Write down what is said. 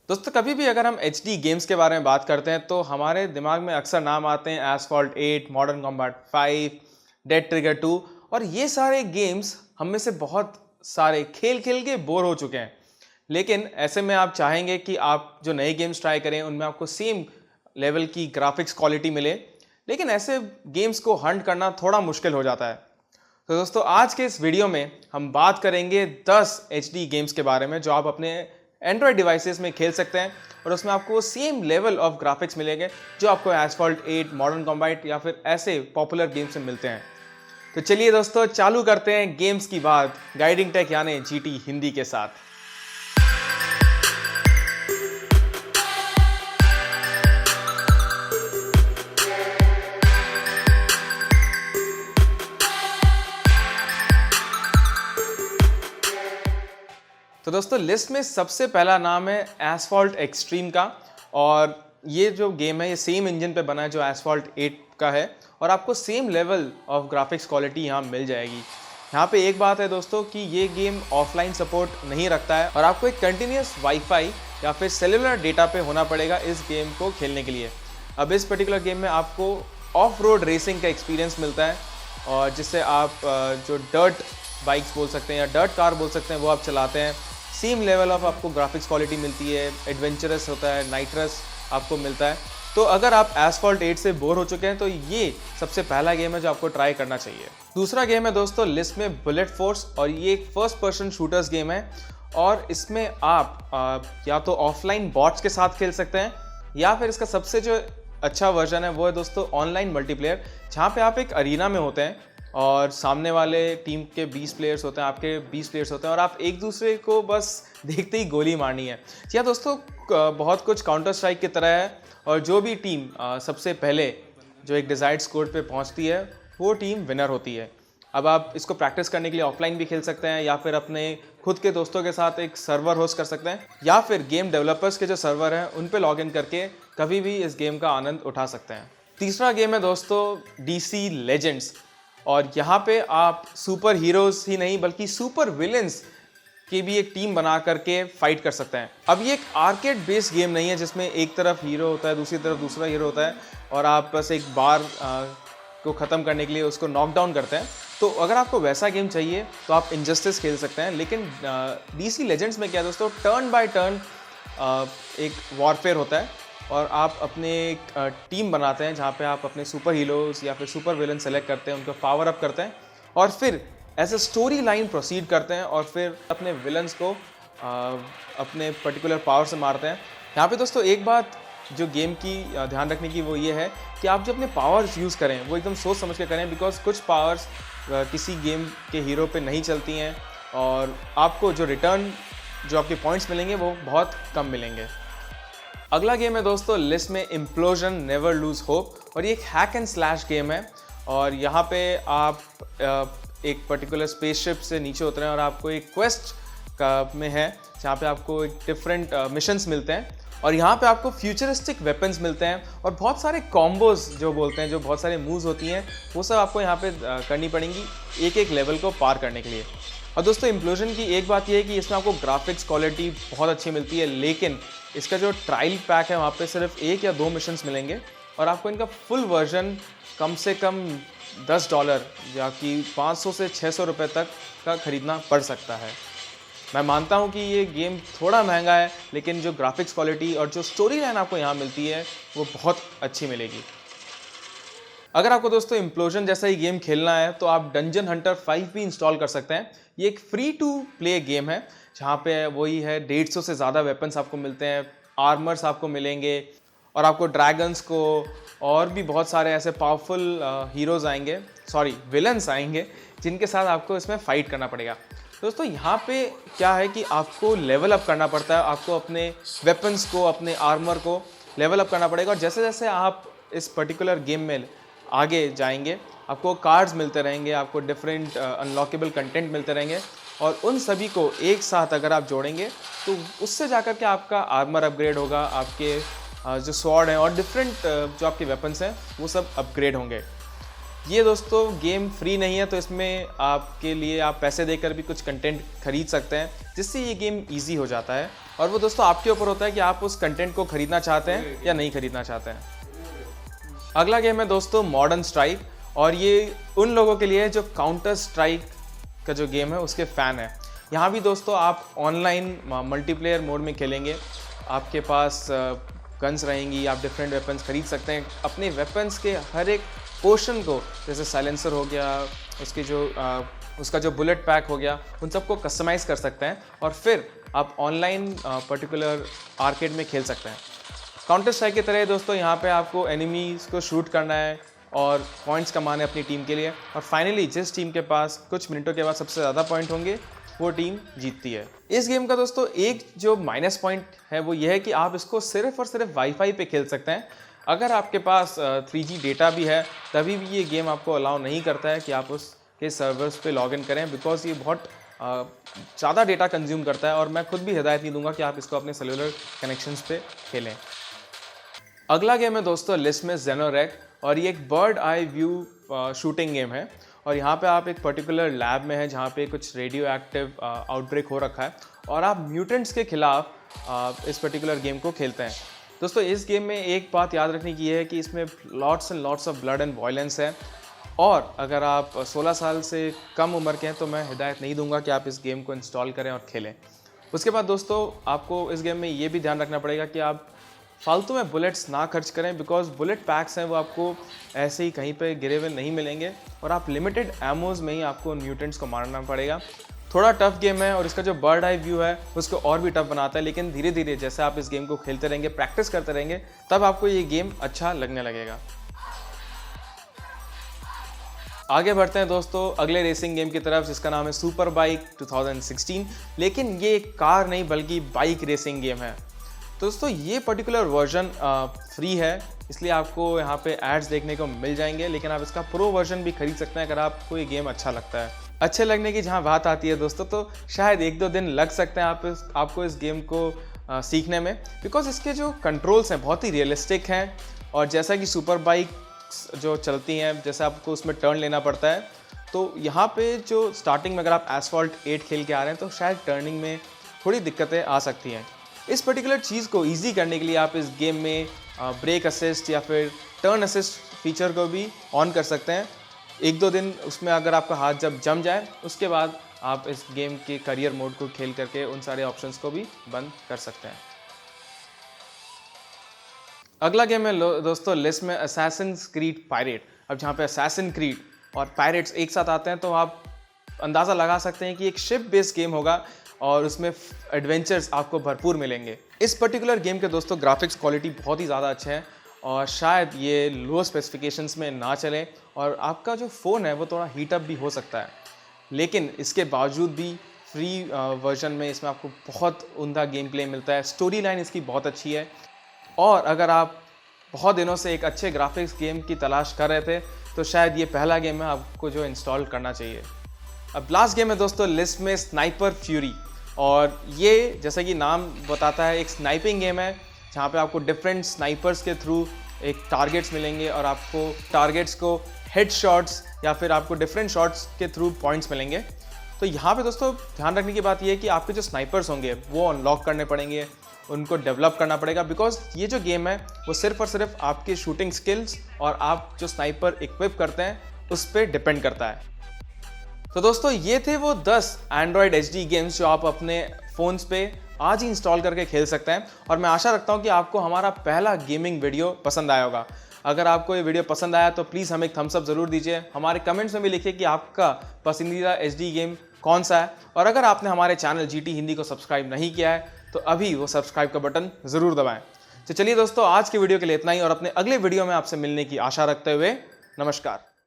दोस्तों कभी भी अगर हम HD गेम्स के बारे में बात करते हैं तो हमारे दिमाग में अक्सर नाम आते हैं asphalt 8, modern combat 5, dead trigger 2 और ये सारे गेम्स हम में से बहुत सारे खेल खेल के बोर हो चुके हैं। लेकिन ऐसे में आप चाहेंगे कि आप जो नए गेम्स ट्राई करें उनमें आपको सेम लेवल की ग्राफिक्स क्वालिटी मिले, लेकिन ऐसे गेम्स को हंट करना थोड़ा मुश्किल हो जाता है। तो दोस्तों आज के इस वीडियो में हम बात करेंगे 10 HD गेम्स के बारे में जो आप अपने एंड्रॉयड डिवाइसेस में खेल सकते हैं और उसमें आपको सेम लेवल ऑफ ग्राफिक्स मिलेंगे जो आपको एसफॉल्ट 8, मॉडर्न कॉम्बैट या फिर ऐसे पॉपुलर गेम्स से मिलते हैं। तो चलिए दोस्तों चालू करते हैं गेम्स की बात गाइडिंग टेक यानी GT हिंदी के साथ। तो दोस्तों लिस्ट में सबसे पहला नाम है एसफॉल्ट एक्सट्रीम का और ये जो गेम है ये सेम इंजन पे बना है जो एसफॉल्ट 8 का है और आपको same level of graphics quality यहाँ मिल जाएगी। यहाँ पे एक बात है दोस्तों कि ये गेम ऑफलाइन सपोर्ट नहीं रखता है और आपको एक कंटिन्यूस वाईफाई या फिर सेलुलर डेटा पे होना पड़ेगा इस गेम को खेलने के लिए। अब इस पर्टिकुलर गेम में आपको ऑफ रोड रेसिंग का एक्सपीरियंस मिलता है और जिससे आप जो डर्ट बाइक्स बोल सकते हैं या डर्ट कार बोल सकते हैं वो आप चलाते हैं। सेम लेवल ऑफ आपको ग्राफिक्स क्वालिटी मिलती है, एडवेंचरस होता है, नाइट्रस आपको मिलता है। तो अगर आप एसफॉल्ट 8 से बोर हो चुके हैं तो ये सबसे पहला गेम है जो आपको ट्राई करना चाहिए। दूसरा गेम है दोस्तों लिस्ट में बुलेट फोर्स और ये एक फर्स्ट पर्सन शूटर्स गेम है और इसमें आप या तो ऑफलाइन बॉट्स के साथ खेल सकते हैं या फिर इसका सबसे जो अच्छा वर्जन है वो है दोस्तों ऑनलाइन मल्टीप्लेयर, जहाँ पे आप एक अरीना में होते हैं और सामने वाले टीम के 20 प्लेयर्स होते हैं, आपके 20 प्लेयर्स होते हैं और आप एक दूसरे को बस देखते ही गोली मारनी है। या दोस्तों बहुत कुछ काउंटर स्ट्राइक की तरह है और जो भी टीम सबसे पहले जो एक डिजायर्ड स्कोर पे पहुंचती है वो टीम विनर होती है। अब आप इसको प्रैक्टिस करने के लिए ऑफलाइन भी खेल सकते हैं या फिर अपने खुद के दोस्तों के साथ एक सर्वर होस्ट कर सकते हैं या फिर गेम डेवलपर्स के जो सर्वर हैं उन पे लॉग इन करके कभी भी इस गेम का आनंद उठा सकते हैं। तीसरा गेम है दोस्तों DC लेजेंड्स और यहाँ पे आप सुपर हीरोज ही नहीं बल्कि सुपर विलेंस की भी एक टीम बना करके फाइट कर सकते हैं। अब ये एक आर्केड बेस्ड गेम नहीं है जिसमें एक तरफ हीरो होता है दूसरी तरफ दूसरा हीरो होता है और आप बस एक बार को ख़त्म करने के लिए उसको नॉक डाउन करते हैं। तो अगर आपको वैसा गेम चाहिए तो आप इनजस्टिस खेल सकते हैं। लेकिन DC लेजेंड्स में क्या है दोस्तों, टर्न बाय टर्न एक वॉरफेयर होता है और आप अपने एक टीम बनाते हैं जहाँ पे आप अपने सुपर हीरोज या फिर सुपर विलन सेलेक्ट करते हैं, उनको पावर अप करते हैं और फिर as a story line proceed करते हैं और फिर अपने विलन्स को अपने पर्टिकुलर पावर से मारते हैं। यहाँ पे दोस्तों एक बात जो गेम की ध्यान रखने की वो ये है कि आप जो अपने पावर्स यूज़ करें वो एकदम सोच समझ के करें, बिकॉज कुछ पावर्स किसी गेम के हीरो पे नहीं चलती हैं और आपको जो रिटर्न जो आपके पॉइंट्स मिलेंगे वो बहुत कम मिलेंगे। अगला गेम है दोस्तों लिस्ट में इम्प्लोजन नेवर लूज होप और ये एक हैक एंड स्लैश गेम है और यहाँ पे आप एक पर्टिकुलर स्पेसशिप से नीचे उतरे हैं और आपको एक क्वेस्ट का में है जहाँ पे आपको एक डिफरेंट मिशंस मिलते हैं और यहाँ पे आपको फ्यूचरिस्टिक वेपन्स मिलते हैं और बहुत सारे कॉम्बोज जो बोलते हैं, जो बहुत सारे मूव्स होती हैं वो सब आपको यहाँ पे करनी पड़ेंगी एक एक लेवल को पार करने के लिए। और दोस्तों इम्प्लोजन की एक बात यह है कि इसमें आपको ग्राफिक्स क्वालिटी बहुत अच्छी मिलती है, लेकिन इसका जो ट्रायल पैक है वहाँ पे सिर्फ 1 या 2 मिशंस मिलेंगे और आपको इनका फुल वर्जन कम से कम $10 या कि 500 से 600 रुपये तक का ख़रीदना पड़ सकता है। मैं मानता हूँ कि ये गेम थोड़ा महंगा है लेकिन जो ग्राफिक्स क्वालिटी और जो स्टोरी लाइन आपको यहाँ मिलती है वो बहुत अच्छी मिलेगी। अगर आपको दोस्तों इम्प्लोजन जैसा ही गेम खेलना है तो आप डंजन हंटर 5 भी इंस्टॉल कर सकते हैं। ये एक फ्री टू प्ले गेम है जहाँ पे वही है 150 से ज़्यादा वेपन्स आपको मिलते हैं, आर्मर्स आपको मिलेंगे और आपको ड्रैगन्स को और भी बहुत सारे ऐसे पावरफुल हीरोज़ आएंगे, विलन्स आएंगे जिनके साथ आपको इसमें फ़ाइट करना पड़ेगा। दोस्तों यहाँ पे क्या है कि आपको लेवल अप करना पड़ता है, आपको अपने वेपन्स को, अपने आर्मर को लेवल अप करना पड़ेगा और जैसे जैसे आप इस पर्टिकुलर गेम में आगे जाएंगे आपको कार्ड्स मिलते रहेंगे, आपको डिफरेंट अनलॉकेबल कंटेंट मिलते रहेंगे और उन सभी को एक साथ अगर आप जोड़ेंगे तो उससे जाकर के आपका आर्मर अपग्रेड होगा, आपके जो स्वॉर्ड हैं और डिफरेंट जो आपके वेपन्स हैं वो सब अपग्रेड होंगे। ये दोस्तों गेम फ्री नहीं है, तो इसमें आपके लिए आप पैसे देकर भी कुछ कंटेंट खरीद सकते हैं, जिससे ये गेम ईजी हो जाता है। और वो दोस्तों आपके ऊपर होता है कि आप उस कंटेंट को खरीदना चाहते हैं या नहीं खरीदना चाहते हैं। अगला गेम है दोस्तों मॉडर्न स्ट्राइक, और ये उन लोगों के लिए है जो काउंटर स्ट्राइक का जो गेम है उसके फ़ैन है। यहाँ भी दोस्तों आप ऑनलाइन मल्टीप्लेयर मोड में खेलेंगे, आपके पास गन्स रहेंगी, आप डिफरेंट वेपन्स खरीद सकते हैं। अपने वेपन्स के हर एक पोर्शन को, जैसे साइलेंसर हो गया, उसका जो बुलेट पैक हो गया, उन सबको कस्टमाइज़ कर सकते हैं और फिर आप ऑनलाइन पर्टिकुलर आर्केड में खेल सकते हैं। काउंटर स्ट्राइक की तरह दोस्तों यहाँ पे आपको एनिमीज़ को शूट करना है और पॉइंट्स कमाने अपनी टीम के लिए, और फाइनली जिस टीम के पास कुछ मिनटों के बाद सबसे ज़्यादा पॉइंट होंगे वो टीम जीतती है। इस गेम का दोस्तों एक जो माइनस पॉइंट है वो ये है कि आप इसको सिर्फ और सिर्फ वाईफाई पे खेल सकते हैं। अगर आपके पास 3G डेटा भी है तभी भी ये गेम आपको अलाउ नहीं करता है कि आप उसके सर्वर्स पे लॉगिन करें, बिकॉज ये बहुत ज़्यादा डेटा कंज्यूम करता है, और मैं खुद भी हिदायत नहीं दूंगा कि आप इसको अपने सेलुलर कनेक्शंस पे खेलें। अगला गेम है दोस्तों लिस्ट में ज़ेनोरेक, और ये एक bird eye view shooting game है। और यहाँ पे आप एक पर्टिकुलर लैब में है जहाँ पे कुछ रेडियो एक्टिव आउटब्रेक हो रखा है, और आप म्यूटेंट्स के खिलाफ इस पर्टिकुलर गेम को खेलते हैं। दोस्तों इस गेम में एक बात याद रखने की है कि इसमें lots and lots of blood and violence है, और अगर आप 16 साल से कम उम्र के हैं तो मैं हिदायत नहीं दूंगा कि आप इस गेम को इंस्टॉल करें और खेलें। उसके बाद दोस्तों आपको इस गेम में ये भी ध्यान रखना पड़ेगा कि आप फालतू में बुलेट्स ना खर्च करें, बिकॉज बुलेट पैक्स हैं वो आपको ऐसे ही कहीं पे गिरे हुए नहीं मिलेंगे, और आप लिमिटेड एमोज में ही आपको म्यूटेंट्स को मारना पड़ेगा। थोड़ा टफ गेम है, और इसका जो बर्ड आई व्यू है उसको और भी टफ बनाता है, लेकिन धीरे धीरे जैसे आप इस गेम को खेलते रहेंगे, प्रैक्टिस करते रहेंगे, तब आपको ये गेम अच्छा लगने लगेगा। आगे बढ़ते हैं दोस्तों अगले रेसिंग गेम की तरफ, जिसका नाम है सुपर बाइक 2016, लेकिन ये एक कार नहीं बल्कि बाइक रेसिंग गेम है। दोस्तों ये पर्टिकुलर वर्जन फ्री है, इसलिए आपको यहाँ पे एड्स देखने को मिल जाएंगे, लेकिन आप इसका प्रो वर्जन भी खरीद सकते हैं अगर आपको ये गेम अच्छा लगता है। अच्छे लगने की जहाँ बात आती है दोस्तों, तो शायद 1-2 दिन लग सकते हैं आपको इस गेम को सीखने में, बिकॉज इसके जो कंट्रोल्स हैं बहुत ही रियलिस्टिक हैं, और जैसा कि सुपर बाइक जो चलती हैं, जैसे आपको उसमें टर्न लेना पड़ता है, तो यहाँ पे जो स्टार्टिंग में अगर आप एसफॉल्ट 8 खेल के आ रहे हैं तो शायद टर्निंग में थोड़ी दिक्कतें आ सकती हैं। इस पर्टिकुलर चीज़ को ईजी करने के लिए आप इस गेम में ब्रेक असिस्ट या फिर टर्न असिस्ट फीचर को भी ऑन कर सकते हैं। 1-2 दिन उसमें अगर आपका हाथ जब जम जाए, उसके बाद आप इस गेम के करियर मोड को खेल करके उन सारे ऑप्शंस को भी बंद कर सकते हैं। अगला गेम है दोस्तों लिस्ट में असैसिन्स क्रीड पायरेट। अब जहाँ पे असैसिन क्रीड और पायरेट्स एक साथ आते हैं तो आप अंदाज़ा लगा सकते हैं कि एक शिप बेस्ड गेम होगा, और उसमें एडवेंचर्स आपको भरपूर मिलेंगे। इस पर्टिकुलर गेम के दोस्तों ग्राफिक्स क्वालिटी बहुत ही ज़्यादा अच्छे हैं, और शायद ये लो स्पेसिफिकेशंस में ना चले, और आपका जो फ़ोन है वो थोड़ा हीटअप भी हो सकता है, लेकिन इसके बावजूद भी फ्री वर्जन में इसमें आपको बहुत उम्दा गेम प्ले मिलता है। स्टोरी लाइन इसकी बहुत अच्छी है, और अगर आप बहुत दिनों से एक अच्छे ग्राफिक्स गेम की तलाश कर रहे थे तो शायद ये पहला गेम है आपको जो इंस्टॉल करना चाहिए। अब लास्ट गेम है दोस्तों लिस्ट में स्नाइपर फ्यूरी, और ये जैसा कि नाम बताता है एक स्नाइपिंग गेम है जहाँ पे आपको डिफरेंट स्नाइपर्स के थ्रू एक टारगेट्स मिलेंगे, और आपको टारगेट्स को हेड शॉट्स या फिर आपको डिफरेंट शॉट्स के थ्रू पॉइंट्स मिलेंगे। तो यहाँ पे दोस्तों ध्यान रखने की बात ये है कि आपके जो स्नाइपर्स होंगे वो अनलॉक करने पड़ेंगे, उनको डेवलप करना पड़ेगा, बिकॉज ये जो गेम है वो सिर्फ और सिर्फ आपके शूटिंग स्किल्स और आप जो स्नाइपर इक्विप करते हैं उस पर डिपेंड करता है। तो दोस्तों ये थे वो 10 एंड्रॉयड HD गेम्स जो आप अपने फ़ोन्स पे आज ही इंस्टॉल करके खेल सकते हैं, और मैं आशा रखता हूँ कि आपको हमारा पहला गेमिंग वीडियो पसंद आया होगा। अगर आपको ये वीडियो पसंद आया तो प्लीज़ हमें एक थम्स अप ज़रूर दीजिए, हमारे कमेंट्स में भी लिखिए कि आपका पसंदीदा HD गेम कौन सा है, और अगर आपने हमारे चैनल GT हिंदी को सब्सक्राइब नहीं किया है तो अभी वो सब्सक्राइब का बटन ज़रूर दबाएं। तो चलिए दोस्तों आज की वीडियो के लिए इतना ही, और अपने अगले वीडियो में आपसे मिलने की आशा रखते हुए नमस्कार।